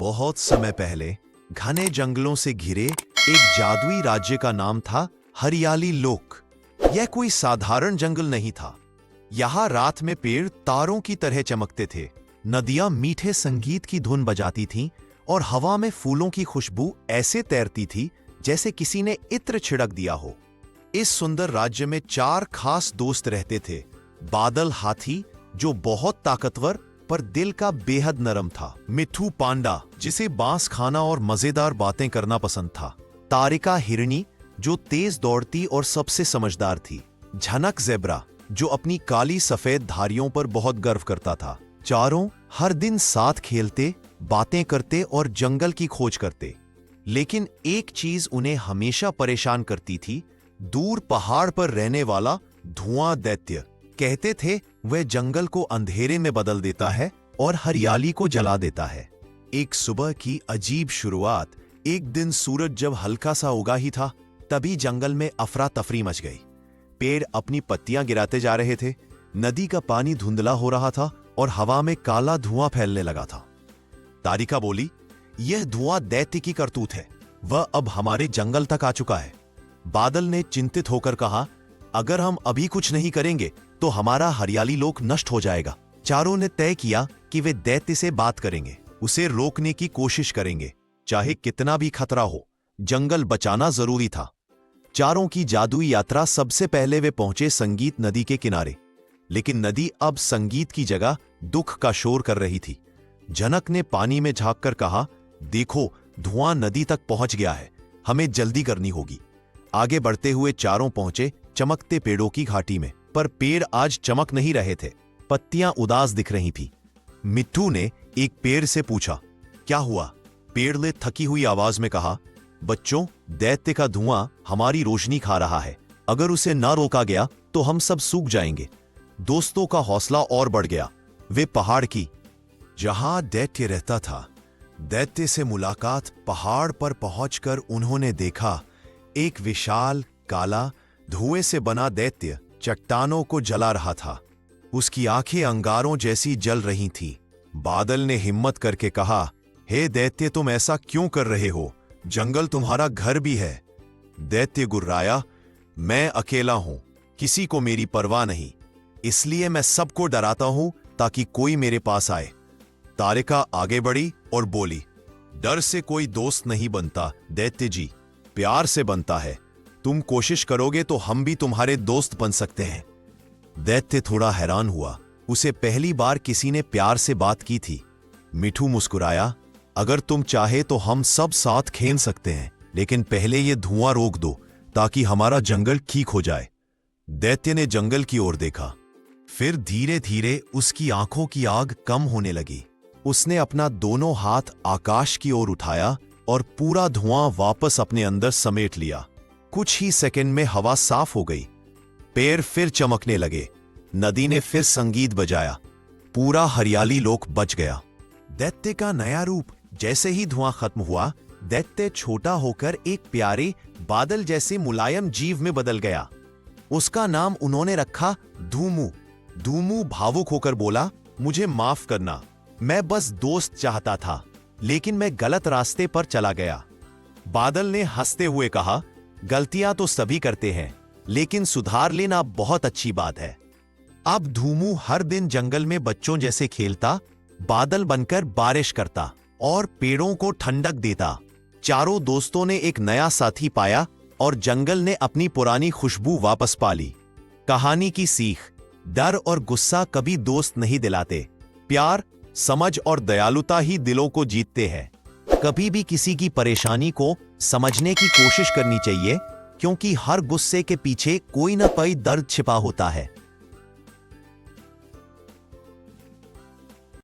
बहुत समय पहले घने जंगलों से घिरे एक जादुई राज्य का नाम था हरियाली लोक। यह कोई साधारण जंगल नहीं था। यहाँ रात में पेड़ तारों की तरह चमकते थे, नदियां मीठे संगीत की धुन बजाती थीं और हवा में फूलों की खुशबू ऐसे तैरती थी जैसे किसी ने इत्र छिड़क दिया हो। इस सुंदर राज्य में 4 खास दोस्त रहते थे। बादल हाथी, जो बहुत ताकतवर पर दिल का बेहद नरम था। मिट्ठू पांडा, जिसे बांस खाना और मजेदार बातें करना पसंद था। तारिका हिरनी, जो तेज दौड़ती और सबसे समझदार थी। झनक ज़ेब्रा, जो अपनी काली सफेद धारियों पर बहुत गर्व करता था। चारों हर दिन साथ खेलते, बातें करते और जंगल की खोज करते। लेकिन एक चीज उन्हें हमेशा परेशान करती थी। दूर पहाड़ पर रहने वाला धुआं दैत्य। कहते थे वह जंगल को अंधेरे में बदल देता है और हरियाली को जला देता है। एक सुबह की अजीब शुरुआत। एक दिन सूरज जब हल्का सा उगा ही था, तभी जंगल में अफरा तफरी मच गई। पेड़ अपनी पत्तियां गिराते जा रहे थे, नदी का पानी धुंधला हो रहा था और हवा में काला धुआं फैलने लगा था। तारिका बोली, यह धुआं दैत्य की करतूत है। वह अब हमारे जंगल तक आ चुका है। बादल ने चिंतित होकर कहा, अगर हम अभी कुछ नहीं करेंगे तो हमारा हरियाली लोक नष्ट हो जाएगा। चारों ने तय किया कि वे दैत्य से बात करेंगे, उसे रोकने की कोशिश करेंगे, चाहे कितना भी खतरा हो। जंगल बचाना जरूरी था। चारों की जादुई यात्रा। सबसे पहले वे पहुंचे संगीत नदी के किनारे, लेकिन नदी अब संगीत की जगह दुख का शोर कर रही थी। जनक ने पानी में झांककर कहा, देखो, धुआं नदी तक पहुंच गया है, हमें जल्दी करनी होगी। आगे बढ़ते हुए चारों पहुंचे चमकते पेड़ों की घाटी में, पर पेड़ आज चमक नहीं रहे थे। पत्तियां उदास दिख रही थी। मिट्ठू ने एक पेड़ से पूछा, क्या हुआ? पेड़ ने थकी हुई आवाज में कहा, बच्चों, दैत्य का धुआं हमारी रोशनी खा रहा है। अगर उसे ना रोका गया तो हम सब सूख जाएंगे। दोस्तों का हौसला और बढ़ गया। वे पहाड़ की जहां दैत्य रहता था, दैत्य से मुलाकात। पहाड़ पर पहुंचकर उन्होंने देखा एक विशाल काला धुएं से बना दैत्य चट्टानों को जला रहा था। उसकी आंखें अंगारों जैसी जल रही थीं। बादल ने हिम्मत करके कहा, हे दैत्य, तुम ऐसा क्यों कर रहे हो? जंगल तुम्हारा घर भी है। दैत्य गुर्राया, मैं अकेला हूं, किसी को मेरी परवाह नहीं, इसलिए मैं सबको डराता हूं ताकि कोई मेरे पास आए। तारिका आगे बढ़ी और बोली, डर से कोई दोस्त नहीं बनता दैत्य जी, प्यार से बनता है। तुम कोशिश करोगे तो हम भी तुम्हारे दोस्त बन सकते हैं। दैत्य थोड़ा हैरान हुआ। उसे पहली बार किसी ने प्यार से बात की थी। मिट्ठू मुस्कुराया, अगर तुम चाहे तो हम सब साथ खेल सकते हैं, लेकिन पहले ये धुआं रोक दो ताकि हमारा जंगल ठीक हो जाए। दैत्य ने जंगल की ओर देखा, फिर धीरे धीरे उसकी आंखों की आग कम होने लगी। उसने अपना दोनों हाथ आकाश की ओर उठाया और पूरा धुआं वापस अपने अंदर समेट लिया। कुछ ही सेकंड में हवा साफ हो गई। पेड़ फिर चमकने लगे, नदी ने फिर संगीत बजाया। पूरा हरियाली लोक बच गया। दैत्य का नया रूप। जैसे ही धुआं खत्म हुआ, दैत्य छोटा होकर एक प्यारे बादल जैसे मुलायम जीव में बदल गया। उसका नाम उन्होंने रखा धूमू। धूमू भावुक होकर बोला, मुझे माफ करना, मैं बस दोस्त चाहता था, लेकिन मैं गलत रास्ते पर चला गया। बादल ने हंसते हुए कहा, गलतियां तो सभी करते हैं, लेकिन सुधार लेना बहुत अच्छी बात है। अब धूमू हर दिन जंगल में बच्चों जैसे खेलता, बादल बनकर बारिश करता और पेड़ों को ठंडक देता। चारों दोस्तों ने एक नया साथी पाया और जंगल ने अपनी पुरानी खुशबू वापस पा ली। कहानी की सीख, डर और गुस्सा कभी दोस्त नहीं दिलाते। प्यार, समझ और दयालुता ही दिलों को जीतते हैं। कभी भी किसी की परेशानी को समझने की कोशिश करनी चाहिए, क्योंकि हर गुस्से के पीछे कोई ना कोई दर्द छिपा होता है।